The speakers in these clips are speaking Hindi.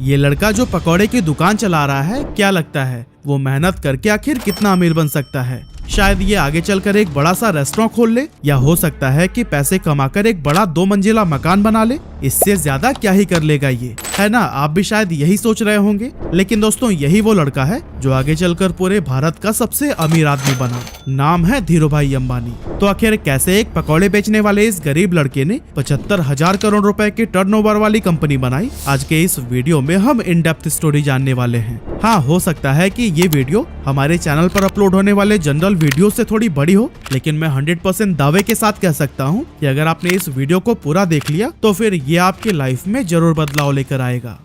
ये लड़का जो पकौड़े की दुकान चला रहा है, क्या लगता है वो मेहनत करके आखिर कितना अमीर बन सकता है? शायद ये आगे चलकर एक बड़ा सा रेस्टोरेंट खोल ले, या हो सकता है कि पैसे कमाकर एक बड़ा 2 मंजिला मकान बना ले। इससे ज्यादा क्या ही कर लेगा ये, है ना? आप भी शायद यही सोच रहे होंगे। लेकिन दोस्तों, यही वो लड़का है जो आगे चलकर पूरे भारत का सबसे अमीर आदमी बना। नाम है धीरूभाई अंबानी। तो आखिर कैसे एक पकौड़े बेचने वाले इस गरीब लड़के ने 75,000 करोड़ रुपए की टर्नओवर वाली कंपनी बनाई? आज के इस वीडियो में हम इन डेप्थ स्टोरी जानने वाले हैं। हाँ, हो सकता है कि ये वीडियो हमारे चैनल पर अपलोड होने वाले जनरल वीडियो से थोड़ी बड़ी हो, लेकिन मैं 100% दावे के साथ कह सकता हूँ कि अगर आपने इस वीडियो को पूरा देख लिया तो फिर ये आपके लाइफ में जरूर बदलाव लेकर आएगा।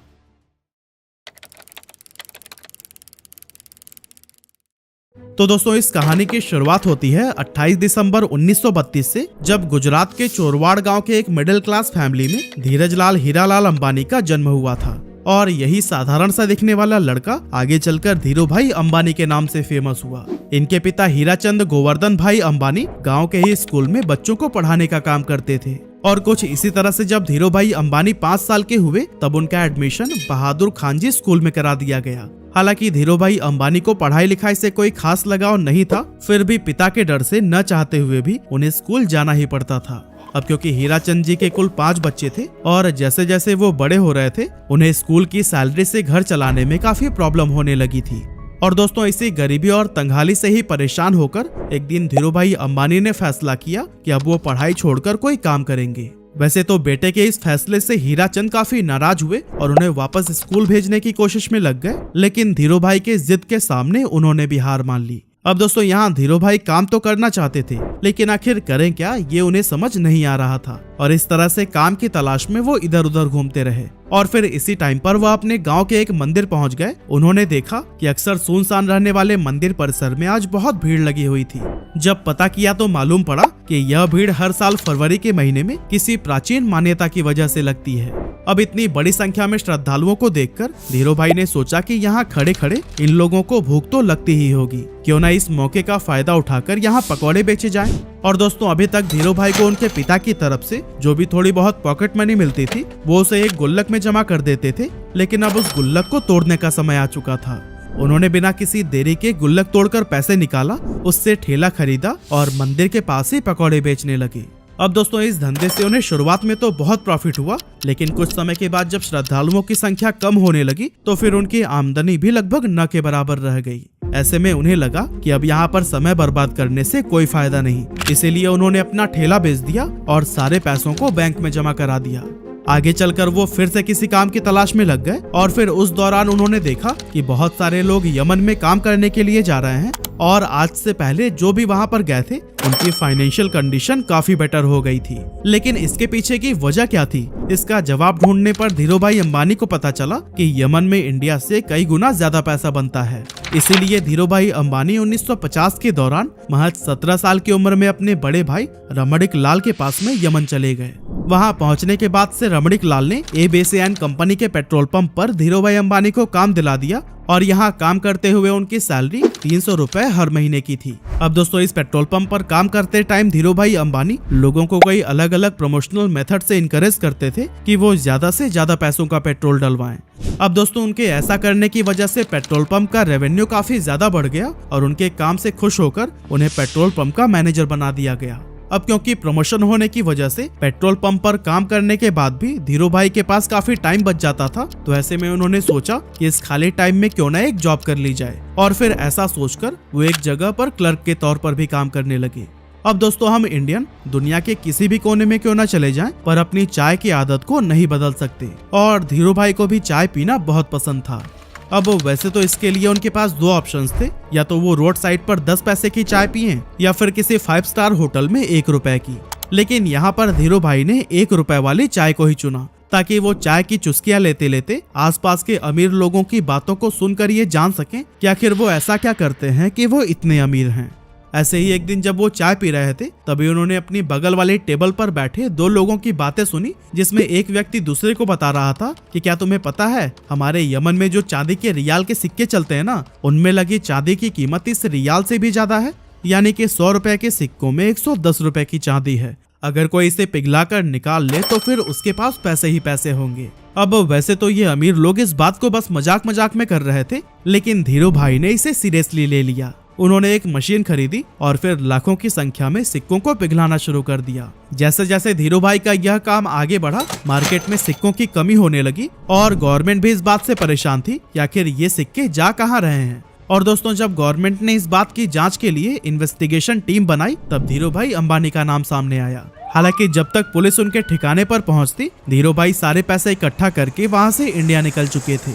तो दोस्तों, इस कहानी की शुरुआत होती है 28 दिसंबर 1932 से, जब गुजरात के चोरवाड़ गांव के एक मिडिल क्लास फैमिली में धीरजलाल हीरालाल अंबानी का जन्म हुआ था। और यही साधारण सा दिखने वाला लड़का आगे चलकर धीरूभाई अंबानी के नाम से फेमस हुआ। इनके पिता हीराचंद गोवर्धन भाई अंबानी गांव के ही स्कूल में बच्चों को पढ़ाने का काम करते थे। और कुछ इसी तरह से जब धीरूभाई अंबानी 5 साल के हुए, तब उनका एडमिशन बहादुर खानजी स्कूल में करा दिया गया। हालांकि धीरूभाई अंबानी को पढ़ाई लिखाई से कोई खास लगाव नहीं था, फिर भी पिता के डर से न चाहते हुए भी उन्हें स्कूल जाना ही पड़ता था। अब क्योंकि हीराचंद जी के कुल 5 बच्चे थे और जैसे जैसे वो बड़े हो रहे थे, उन्हें स्कूल की सैलरी से घर चलाने में काफी प्रॉब्लम होने लगी थी। और दोस्तों, इसी गरीबी और तंगहाली से ही परेशान होकर एक दिन धीरूभाई अंबानी ने फैसला किया कि अब वो पढ़ाई छोड़कर कोई काम करेंगे। वैसे तो बेटे के इस फैसले से हीराचंद काफी नाराज हुए और उन्हें वापस स्कूल भेजने की कोशिश में लग गए, लेकिन धीरूभाई के जिद के सामने उन्होंने भी हार मान ली। अब दोस्तों, यहाँ धीरूभाई काम तो करना चाहते थे, लेकिन आखिर करें क्या, ये उन्हें समझ नहीं आ रहा था। और इस तरह से काम की तलाश में वो इधर उधर घूमते रहे। और फिर इसी टाइम पर वह अपने गांव के एक मंदिर पहुंच गए। उन्होंने देखा कि अक्सर सुनसान रहने वाले मंदिर परिसर में आज बहुत भीड़ लगी हुई थी। जब पता किया तो मालूम पड़ा कि यह भीड़ हर साल फरवरी के महीने में किसी प्राचीन मान्यता की वजह से लगती है। अब इतनी बड़ी संख्या में श्रद्धालुओं को देखकर धीरूभाई ने सोचा कि यहाँ खड़े खड़े इन लोगों को भूख तो लगती ही होगी, क्यों ना इस मौके का फायदा उठाकर यहाँ पकौड़े बेचे जाएं। और दोस्तों, अभी तक धीरूभाई को उनके पिता की तरफ से जो भी थोड़ी बहुत पॉकेट मनी मिलती थी, वो उसे एक गुल्लक में जमा कर देते थे। लेकिन अब उस गुल्लक को तोड़ने का समय आ चुका था। उन्होंने बिना किसी देरी के गुल्लक तोड़कर पैसे निकाला, उससे ठेला खरीदा और मंदिर के पास ही पकौड़े बेचने लगे। अब दोस्तों, इस धंधे से उन्हें शुरुआत में तो बहुत प्रॉफिट हुआ, लेकिन कुछ समय के बाद जब श्रद्धालुओं की संख्या कम होने लगी तो फिर उनकी आमदनी भी लगभग न के बराबर रह गई। ऐसे में उन्हें लगा कि अब यहाँ पर समय बर्बाद करने से कोई फायदा नहीं, इसीलिए उन्होंने अपना ठेला बेच दिया और सारे पैसों को बैंक में जमा करा दिया। आगे चलकर वो फिर से किसी काम की तलाश में लग गए और फिर उस दौरान उन्होंने देखा कि बहुत सारे लोग यमन में काम करने के लिए जा रहे हैं और आज से पहले जो भी वहां पर गए थे उनकी फाइनेंशियल कंडीशन काफी बेटर हो गई थी। लेकिन इसके पीछे की वजह क्या थी, इसका जवाब ढूंढने पर धीरूभाई अंबानी को पता चला कि यमन में इंडिया से कई गुना ज्यादा पैसा बनता है। इसीलिए धीरूभाई अंबानी 1950 के दौरान महज 17 साल की उम्र में अपने बड़े भाई रमणिक लाल के पास में यमन चले गए। वहां पहुंचने के बाद से रमणिक लाल ने एबीसीएन कंपनी के पेट्रोल पंप पर धीरूभाई अंबानी को काम दिला दिया और यहाँ काम करते हुए उनकी सैलरी 300 रुपए हर महीने की थी। अब दोस्तों, इस पेट्रोल पंप पर काम करते टाइम धीरूभाई अंबानी लोगों को कई अलग अलग प्रमोशनल मेथड से इनकरेज करते थे कि वो ज्यादा से ज्यादा पैसों का पेट्रोल डलवाएं। अब दोस्तों, उनके ऐसा करने की वजह से पेट्रोल पंप का रेवेन्यू काफी ज्यादा बढ़ गया और उनके काम से खुश होकर उन्हें पेट्रोल पंप का मैनेजर बना दिया गया। अब क्योंकि प्रमोशन होने की वजह से पेट्रोल पंप पर काम करने के बाद भी धीरूभाई के पास काफी टाइम बच जाता था, तो ऐसे में उन्होंने सोचा कि इस खाली टाइम में क्यों ना एक जॉब कर ली जाए। और फिर ऐसा सोचकर वो एक जगह पर क्लर्क के तौर पर भी काम करने लगे। अब दोस्तों, हम इंडियन दुनिया के किसी भी कोने में क्यों ना चले जाएं, पर अपनी चाय की आदत को नहीं बदल सकते। और धीरूभाई को भी चाय पीना बहुत पसंद था। अब वैसे तो इसके लिए उनके पास 2 ऑप्शंस थे, या तो वो रोड साइड पर 10 पैसे की चाय पिए या फिर किसी 5 स्टार होटल में 1 रुपए की। लेकिन यहाँ पर धीरूभाई ने 1 रुपए वाली चाय को ही चुना, ताकि वो चाय की चुस्कियां लेते लेते आसपास के अमीर लोगों की बातों को सुनकर ये जान सकें कि आखिर वो ऐसा क्या करते हैं कि वो इतने अमीर हैं। ऐसे ही एक दिन जब वो चाय पी रहे थे, तभी उन्होंने अपनी बगल वाली टेबल पर बैठे 2 लोगों की बातें सुनी, जिसमें एक व्यक्ति दूसरे को बता रहा था कि क्या तुम्हें पता है, हमारे यमन में जो चांदी के रियाल के सिक्के चलते हैं ना, उनमें लगी चांदी की कीमत इस रियाल से भी ज्यादा है। यानी कि 100 रुपए के सिक्कों में 110 रुपए की चांदी है। अगर कोई इसे पिघलाकर निकाल ले तो फिर उसके पास पैसे ही पैसे होंगे। अब वैसे तो ये अमीर लोग इस बात को बस मजाक मजाक में कर रहे थे, लेकिन धीरू भाई ने इसे सीरियसली ले लिया। उन्होंने एक मशीन खरीदी और फिर लाखों की संख्या में सिक्कों को पिघलाना शुरू कर दिया। जैसे जैसे धीरू भाई का यह काम आगे बढ़ा, मार्केट में सिक्कों की कमी होने लगी और गवर्नमेंट भी इस बात से परेशान थी कि आखिर ये सिक्के जा कहाँ रहे हैं। और दोस्तों, जब गवर्नमेंट ने इस बात की जांच के लिए इन्वेस्टिगेशन टीम बनाई, तब धीरू भाई अंबानी का नाम सामने आया। हालांकि जब तक पुलिस उनके ठिकाने पर पहुंचती, धीरू भाई सारे पैसे इकट्ठा करके वहां से इंडिया निकल चुके थे।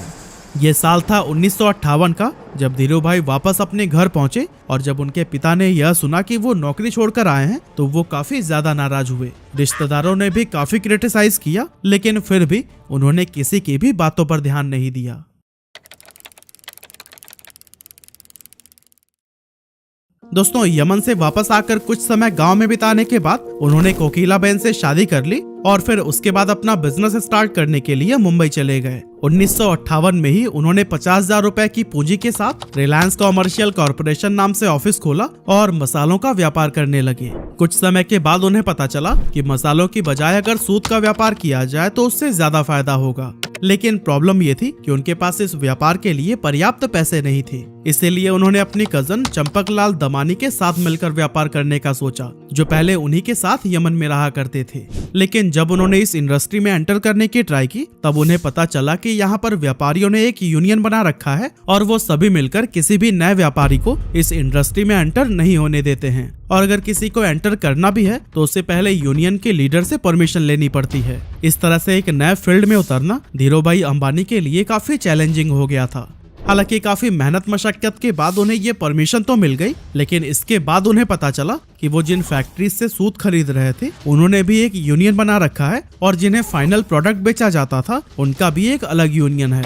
ये साल था 1958 का, जब धीरू भाई वापस अपने घर पहुंचे और जब उनके पिता ने यह सुना कि वो नौकरी छोड़कर आए हैं, तो वो काफी ज्यादा नाराज हुए। रिश्तेदारों ने भी काफी क्रिटिसाइज किया, लेकिन फिर भी उन्होंने किसी की भी बातों पर ध्यान नहीं दिया। दोस्तों, यमन से वापस आकर कुछ समय गांव में बिताने के बाद उन्होंने कोकिला बहन से शादी कर ली और फिर उसके बाद अपना बिजनेस स्टार्ट करने के लिए मुंबई चले गए। 1958 में ही उन्होंने 50,000 रुपए की पूंजी के साथ रिलायंस कॉमर्शियल कॉर्पोरेशन नाम से ऑफिस खोला और मसालों का व्यापार करने लगे। कुछ समय के बाद उन्हें पता चला कि मसालों की बजाय अगर सूत का व्यापार किया जाए तो उससे ज्यादा फायदा होगा, लेकिन प्रॉब्लम ये थी कि उनके पास इस व्यापार के लिए पर्याप्त पैसे नहीं थे। इसीलिए उन्होंने अपनी कजन चंपकलाल दमानी के साथ मिलकर व्यापार करने का सोचा, जो पहले उन्हीं के साथ यमन में रहा करते थे। लेकिन जब उन्होंने इस इंडस्ट्री में एंटर करने की ट्राई की, तब उन्हें पता चला कि यहाँ पर व्यापारियों ने एक यूनियन बना रखा है और वो सभी मिलकर किसी भी नए व्यापारी को इस इंडस्ट्री में एंटर नहीं होने देते हैं। और अगर किसी को एंटर करना भी है तो उससे पहले यूनियन के लीडर से परमिशन लेनी पड़ती है। इस तरह से एक नए फील्ड में उतरना धीरू भाई अंबानी के लिए काफी चैलेंजिंग हो गया था। हालांकि काफी मेहनत मशक्कत के बाद उन्हें ये परमिशन तो मिल गई, लेकिन इसके बाद उन्हें पता चला कि वो जिन फैक्ट्रीज से सूत खरीद रहे थे, उन्होंने भी एक यूनियन बना रखा है और जिन्हें फाइनल प्रोडक्ट बेचा जाता था, उनका भी एक अलग यूनियन है।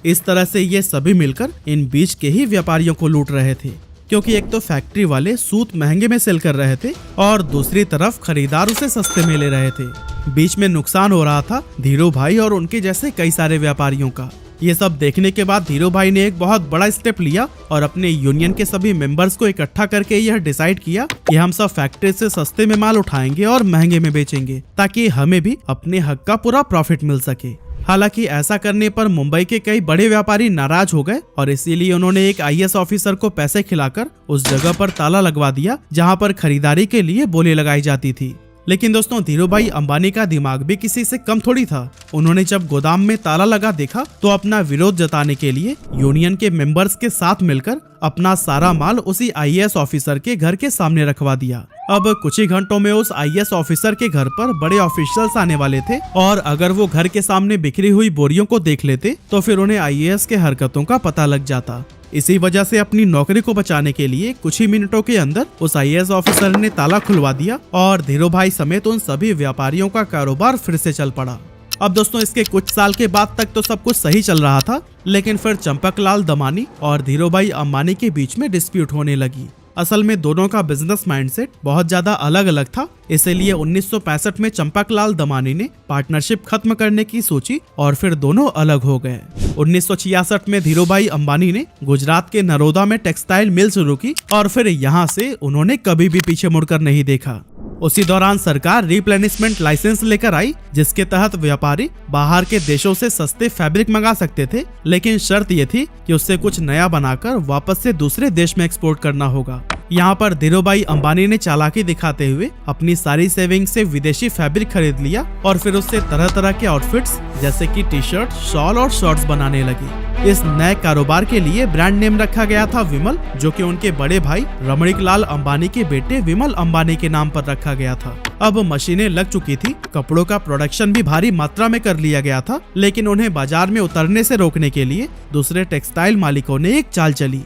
इस तरह से ये सभी मिलकर इन बीच के ही व्यापारियों को लूट रहे थे, क्योंकि एक तो फैक्ट्री वाले सूत महंगे में सेल कर रहे थे और दूसरी तरफ खरीदार उसे सस्ते में ले रहे थे। बीच में नुकसान हो रहा था धीरू भाई और उनके जैसे कई सारे व्यापारियों का। ये सब देखने के बाद धीरू भाई ने एक बहुत बड़ा स्टेप लिया और अपने यूनियन के सभी मेंबर्स को इकट्ठा करके यह डिसाइड किया कि हम सब फैक्ट्री से सस्ते में माल उठाएंगे और महंगे में बेचेंगे, ताकि हमें भी अपने हक का पूरा प्रॉफिट मिल सके। हालांकि ऐसा करने पर मुंबई के कई बड़े व्यापारी नाराज हो गए और इसीलिए उन्होंने एक IAS ऑफिसर को पैसे खिलाकर उस जगह पर ताला लगवा दिया जहां पर खरीदारी के लिए बोली लगाई जाती थी। लेकिन दोस्तों, धीरू भाई अंबानी का दिमाग भी किसी से कम थोड़ी था। उन्होंने जब गोदाम में ताला लगा देखा तो अपना विरोध जताने के लिए यूनियन के मेंबर्स के साथ मिलकर अपना सारा माल उसी IAS ऑफिसर के घर के सामने रखवा दिया। अब कुछ ही घंटों में उस IAS ऑफिसर के घर पर बड़े ऑफिशियल्स आने वाले थे और अगर वो घर के सामने बिखरी हुई बोरियों को देख लेते तो फिर उन्हें IAS के हरकतों का पता लग जाता। इसी वजह से अपनी नौकरी को बचाने के लिए कुछ ही मिनटों के अंदर उस IAS ऑफिसर ने ताला खुलवा दिया और धीरू भाई समेत उन सभी व्यापारियों का कारोबार फिर से चल पड़ा। अब दोस्तों, इसके कुछ साल के बाद तक तो सब कुछ सही चल रहा था, लेकिन फिर चंपकलाल दमानी और धीरू भाई अंबानी के बीच में डिस्प्यूट होने लगी। असल में दोनों का बिजनेस माइंडसेट बहुत ज्यादा अलग अलग था, इसलिए 1965 में चंपकलाल दमानी ने पार्टनरशिप खत्म करने की सोची और फिर दोनों अलग हो गए। 1966 में धीरू भाई अंबानी ने गुजरात के नरोदा में टेक्सटाइल मिल शुरू की और फिर यहाँ से उन्होंने कभी भी पीछे मुड़कर नहीं देखा। उसी दौरान सरकार रिप्लेनिशमेंट लाइसेंस लेकर आई, जिसके तहत व्यापारी बाहर के देशों से सस्ते फैब्रिक मंगा सकते थे, लेकिन शर्त ये थी कि उससे कुछ नया बनाकर वापस से दूसरे देश में एक्सपोर्ट करना होगा। यहाँ पर धीरू भाई अंबानी ने चालाकी दिखाते हुए अपनी सारी सेविंग से विदेशी फैब्रिक खरीद लिया और फिर उससे तरह तरह के आउटफिट्स जैसे कि टी-शर्ट, शॉल और शॉर्ट्स बनाने लगी। इस नए कारोबार के लिए ब्रांड नेम रखा गया था विमल, जो कि उनके बड़े भाई रमणीकलाल अंबानी के बेटे विमल अंबानी के नाम पर रखा गया था। अब मशीनें लग चुकी थी, कपड़ों का प्रोडक्शन भी भारी मात्रा में कर लिया गया था, लेकिन उन्हें बाजार में उतरने से रोकने के लिए दूसरे टेक्सटाइल मालिकों ने एक चाल चली।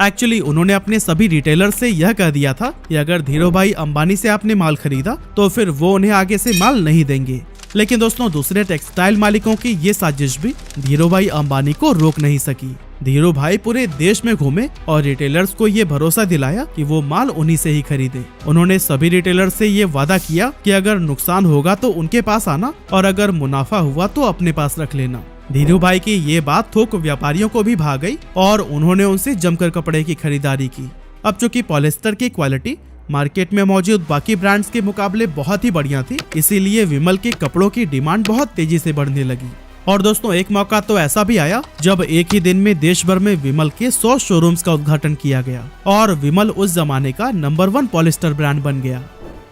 एक्चुअली उन्होंने अपने सभी रिटेलर से यह कह दिया था कि अगर धीरू भाई अंबानी से आपने माल खरीदा तो फिर वो उन्हें आगे से माल नहीं देंगे। लेकिन दोस्तों, दूसरे टेक्सटाइल मालिकों की ये साजिश भी धीरू भाई अंबानी को रोक नहीं सकी। धीरू भाई पूरे देश में घूमे और रिटेलर्स को ये भरोसा दिलाया कि वो माल उन्हीं से ही खरीदे। उन्होंने सभी रिटेलर्स से ये वादा किया कि अगर नुकसान होगा तो उनके पास आना और अगर मुनाफा हुआ तो अपने पास रख लेना। धीरू भाई की ये बात थोक व्यापारियों को भी भा गई और उन्होंने उनसे जमकर कपड़े की खरीदारी की। अब चूंकि पॉलिस्टर की क्वालिटी मार्केट में मौजूद बाकी ब्रांड्स के मुकाबले बहुत ही बढ़िया थी, इसीलिए विमल के कपड़ों की डिमांड बहुत तेजी से बढ़ने लगी। और दोस्तों एक मौका तो ऐसा भी आया जब एक ही दिन में देश भर में विमल के 100 शोरूम्स का उद्घाटन किया गया और विमल उस जमाने का नंबर 1 पॉलिस्टर ब्रांड बन गया।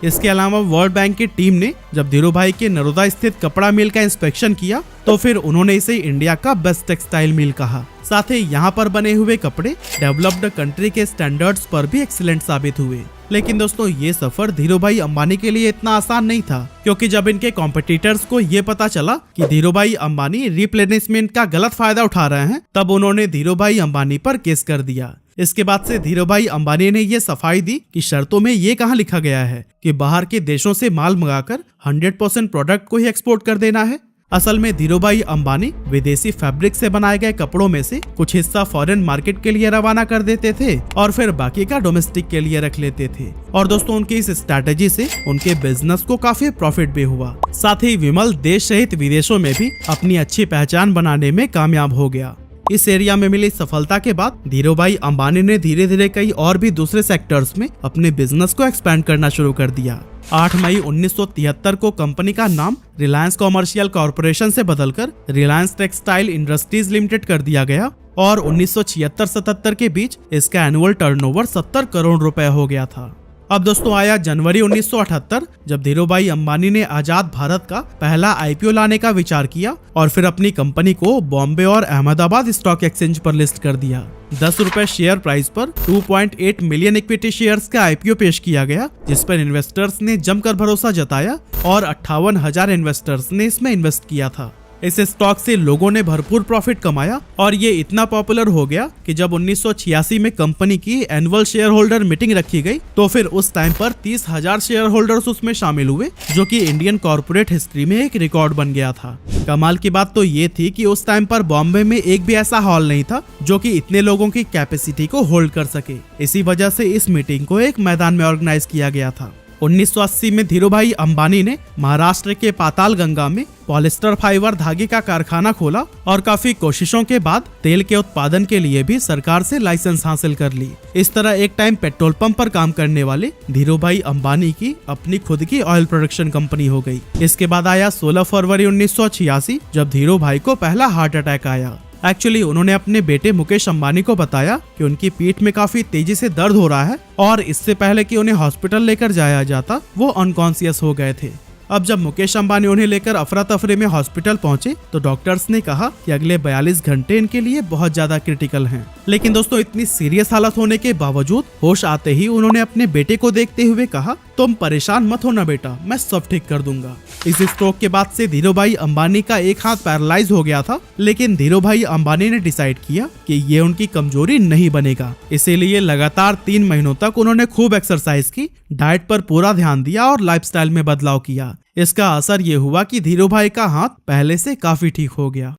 इसके अलावा वर्ल्ड बैंक की टीम ने जब धीरू भाई के नरोदा स्थित कपड़ा मिल का इंस्पेक्शन किया तो फिर उन्होंने इसे इंडिया का बेस्ट टेक्सटाइल मिल कहा। साथ ही यहाँ पर बने हुए कपड़े डेवलप्ड कंट्री के स्टैंडर्ड्स पर भी एक्सीलेंट साबित हुए। लेकिन दोस्तों ये सफर धीरू भाई अंबानी के लिए इतना आसान नहीं था, क्योंकि जब इनके कॉम्पिटिटर्स को ये पता चला कि धीरू भाई अंबानी रिप्लेनिशमेंट का गलत फायदा उठा रहे हैं, तब उन्होंने धीरू भाई अंबानी पर केस कर दिया। इसके बाद से धीरू भाई अंबानी ने ये सफाई दी कि शर्तों में ये कहाँ लिखा गया है कि बाहर के देशों से माल मंगाकर 100% प्रोडक्ट को ही एक्सपोर्ट कर देना है। असल में धीरू भाई अंबानी विदेशी फैब्रिक से बनाए गए कपड़ों में से कुछ हिस्सा फॉरेन मार्केट के लिए रवाना कर देते थे और फिर बाकी का डोमेस्टिक के लिए रख लेते थे। और दोस्तों उनकी इस स्ट्रैटेजी से उनके बिजनेस को काफी प्रॉफिट भी हुआ। साथ ही विमल देश सहित विदेशों में भी अपनी अच्छी पहचान बनाने में कामयाब हो गया। इस एरिया में मिली सफलता के बाद धीरू भाई अंबानी ने धीरे धीरे कई और भी दूसरे सेक्टर्स में अपने बिजनेस को एक्सपैंड करना शुरू कर दिया। 8 मई 1973 को कंपनी का नाम रिलायंस कॉमर्शियल कॉरपोरेशन से बदलकर रिलायंस टेक्सटाइल इंडस्ट्रीज लिमिटेड कर दिया गया और 1976-77 के बीच इसका एनुअल टर्नओवर 70 करोड़ रुपए हो गया था। अब दोस्तों आया जनवरी 1978, जब धीरू भाई अंबानी ने आजाद भारत का पहला आईपीओ लाने का विचार किया और फिर अपनी कंपनी को बॉम्बे और अहमदाबाद स्टॉक एक्सचेंज पर लिस्ट कर दिया। 10 रुपए शेयर प्राइस पर 2.8 मिलियन इक्विटी शेयर्स का आईपीओ पेश किया गया, जिस पर इन्वेस्टर्स ने जमकर भरोसा जताया और 58,000 इन्वेस्टर्स ने इसमें इन्वेस्ट किया था। इस स्टॉक से लोगों ने भरपूर प्रॉफिट कमाया और ये इतना पॉपुलर हो गया कि जब 1986 में कंपनी की एनुअल शेयर होल्डर मीटिंग रखी गई तो फिर उस टाइम पर 30,000 शेयर होल्डर्स उसमें शामिल हुए, जो कि इंडियन कॉर्पोरेट हिस्ट्री में एक रिकॉर्ड बन गया था। कमाल की बात तो ये थी कि उस टाइम पर बॉम्बे में एक भी ऐसा हॉल नहीं था जो कि इतने लोगों की कैपेसिटी को होल्ड कर सके। इसी वजह से इस मीटिंग को एक मैदान में ऑर्गेनाइज किया गया था। 1980 में धीरू भाई अंबानी ने महाराष्ट्र के पाताल गंगा में पॉलिस्टर फाइबर धागे का कारखाना खोला और काफी कोशिशों के बाद तेल के उत्पादन के लिए भी सरकार से लाइसेंस हासिल कर ली। इस तरह एक टाइम पेट्रोल पंप पर काम करने वाले धीरू भाई अंबानी की अपनी खुद की ऑयल प्रोडक्शन कंपनी हो गई। इसके बाद आया 16 फरवरी 1986, जब धीरू भाई को पहला हार्ट अटैक आया। एक्चुअली उन्होंने अपने बेटे मुकेश अंबानी को बताया कि उनकी पीठ में काफी तेजी से दर्द हो रहा है और इससे पहले कि उन्हें हॉस्पिटल लेकर जाया जाता वो अनकॉन्शियस हो गए थे। अब जब मुकेश अंबानी उन्हें लेकर अफरा तफरी में हॉस्पिटल पहुंचे तो डॉक्टर्स ने कहा कि अगले 42 घंटे इनके लिए बहुत ज्यादा क्रिटिकल हैं। लेकिन दोस्तों इतनी सीरियस हालत होने के बावजूद होश आते ही उन्होंने अपने बेटे को देखते हुए कहा, तुम परेशान मत होना बेटा, मैं सब ठीक कर दूंगा। इस स्ट्रोक के बाद से धीरू भाई अंबानी का एक हाथ पैरालाइज हो गया था, लेकिन धीरू भाई अंबानी ने डिसाइड किया कि ये उनकी कमजोरी नहीं बनेगा। इसीलिए लगातार 3 महीनों तक उन्होंने खूब एक्सरसाइज की, डाइट पर पूरा ध्यान दिया और लाइफस्टाइल में बदलाव किया। इसका असर ये हुआ कि धीरू भाई का हाथ पहले से काफी ठीक हो गया।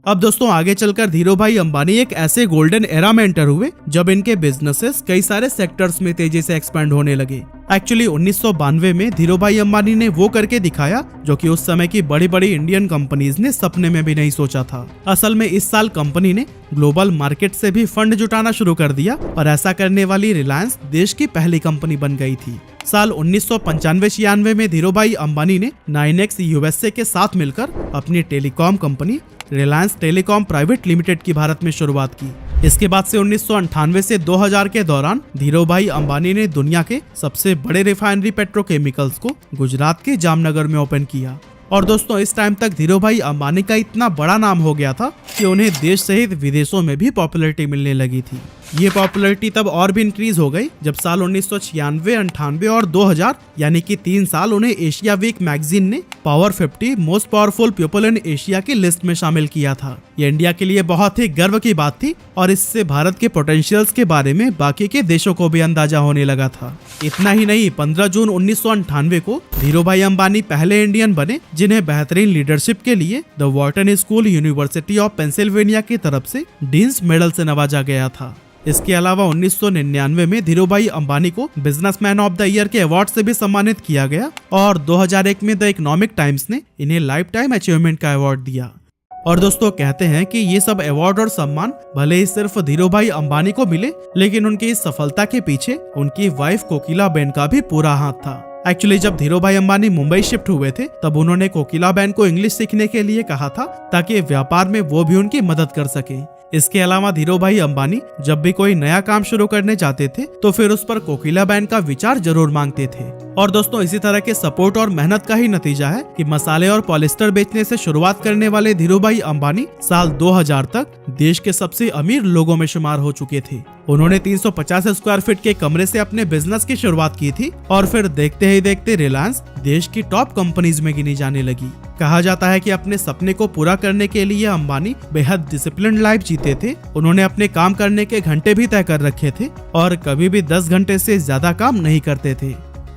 अब दोस्तों आगे चलकर धीरू भाई अंबानी एक ऐसे गोल्डन एरा में एंटर हुए जब इनके बिजनेसेस कई सारे सेक्टर्स में तेजी से एक्सपेंड होने लगे। एक्चुअली 1992 में धीरू भाई अंबानी ने वो करके दिखाया जो कि उस समय की बड़ी बड़ी इंडियन कंपनीज ने सपने में भी नहीं सोचा था। असल में इस साल कंपनी ने ग्लोबल मार्केट से भी फंड जुटाना शुरू कर दिया और ऐसा करने वाली रिलायंस देश की पहली कंपनी बन गई थी। साल 1995-96 में धीरू भाई अंबानी ने 9X यूएसए के साथ मिलकर अपनी telecom company Reliance telecom private limited की भारत में शुरुआत की। इसके बाद से 1998 से 2000 के दौरान धीरू भाई अंबानी ने दुनिया के सबसे बड़े रिफाइनरी पेट्रोकेमिकल्स को गुजरात के जामनगर में ओपन किया। और दोस्तों इस टाइम तक धीरू भाई अंबानी का इतना बड़ा नाम हो गया था कि उन्हें देश सहित विदेशों में भी पॉपुलैरिटी मिलने लगी थी। ये पॉपुलैरिटी तब और भी इंक्रीज हो गई जब साल 1996, 98 और 2000 यानी कि 3 साल उन्हें एशिया वीक मैगजीन ने power 50 most powerful people in Asia की लिस्ट में शामिल किया था। ये इंडिया के लिए बहुत ही गर्व की बात थी और इससे भारत के पोटेंशियल्स के बारे में बाकी के देशों को भी अंदाजा होने लगा था। इतना ही नहीं, 15 जून 1998 को धीरू भाई अंबानी पहले इंडियन बने जिन्हें बेहतरीन लीडरशिप के लिए the Wharton school university of Pennsylvania की तरफ से डीन्स मेडल से नवाजा गया था। इसके अलावा 1999 में धीरू भाई अंबानी को बिजनेसमैन ऑफ द ईयर के अवार्ड से भी सम्मानित किया गया और 2001 में द इकोनॉमिक टाइम्स ने इन्हें लाइफ टाइम अचीवमेंट का अवार्ड दिया। और दोस्तों कहते हैं कि ये सब अवार्ड और सम्मान भले ही सिर्फ धीरू भाई अंबानी को मिले, लेकिन उनकी इस सफलता के पीछे उनकी वाइफ कोकिला बेन का भी पूरा हाथ था। एक्चुअली जब धीरूभाई अंबानी मुंबई शिफ्ट हुए थे तब उन्होंने कोकिलाबेन को इंग्लिश सीखने के लिए कहा था ताकि व्यापार में वो भी उनकी मदद कर सके। इसके अलावा धीरूभाई अंबानी जब भी कोई नया काम शुरू करने जाते थे तो फिर उस पर कोकिलाबेन का विचार जरूर मांगते थे। और दोस्तों इसी तरह के सपोर्ट और मेहनत का ही नतीजा है कि मसाले और पॉलिस्टर बेचने से शुरुआत करने वाले धीरूभाई अंबानी साल 2000 तक देश के सबसे अमीर लोगों में शुमार हो चुके थे। उन्होंने 350 स्क्वायर फीट के कमरे से अपने बिजनेस की शुरुआत की थी और फिर देखते ही देखते रिलायंस देश की टॉप कंपनीज में गिनी जाने लगी। कहा जाता है कि अपने सपने को पूरा करने के लिए अंबानी बेहद डिसिप्लिन्ड लाइफ जीते थे। उन्होंने अपने काम करने के घंटे भी तय कर रखे थे और कभी भी 10 घंटे से ज्यादा काम नहीं करते थे।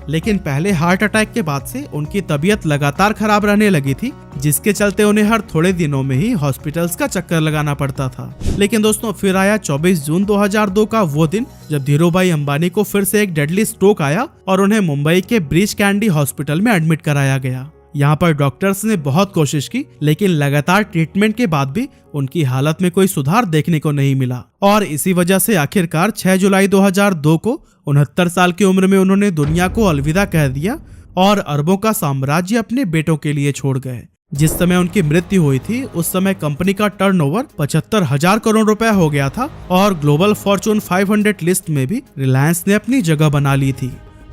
लेकिन पहले हार्ट अटैक के बाद से उनकी तबीयत लगातार खराब रहने लगी थी, जिसके चलते उन्हें हर थोड़े दिनों में ही हॉस्पिटल्स का चक्कर लगाना पड़ता था। लेकिन दोस्तों फिर आया 24 जून 2002 का वो दिन जब धीरूभाई अंबानी को फिर से एक डेडली स्ट्रोक आया और उन्हें मुंबई के ब्रीच कैंडी हॉस्पिटल में एडमिट कराया गया। यहाँ पर डॉक्टर्स ने बहुत कोशिश की लेकिन लगातार ट्रीटमेंट के बाद भी उनकी हालत में कोई सुधार देखने को नहीं मिला और इसी वजह से आखिरकार 6 जुलाई 2002 को 69 साल की उम्र में उन्होंने दुनिया को अलविदा कह दिया और अरबों का साम्राज्य अपने बेटों के लिए छोड़ गए। जिस समय उनकी मृत्यु हुई थी उस समय कंपनी का टर्नओवर 75,000 करोड़ रुपए हो गया था और ग्लोबल फॉर्चून 500 लिस्ट में भी रिलायंस ने अपनी जगह बना ली थी।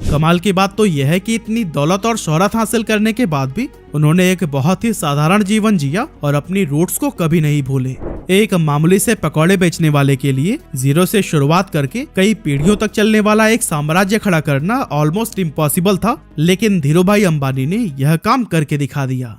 कमाल की बात तो यह है कि इतनी दौलत और शोहरत हासिल करने के बाद भी उन्होंने एक बहुत ही साधारण जीवन जिया और अपनी रूट्स को कभी नहीं भूले। एक मामूली से पकौड़े बेचने वाले के लिए जीरो से शुरुआत करके कई पीढ़ियों तक चलने वाला एक साम्राज्य खड़ा करना ऑलमोस्ट इम्पॉसिबल था, लेकिन धीरूभाई अंबानी ने यह काम करके दिखा दिया।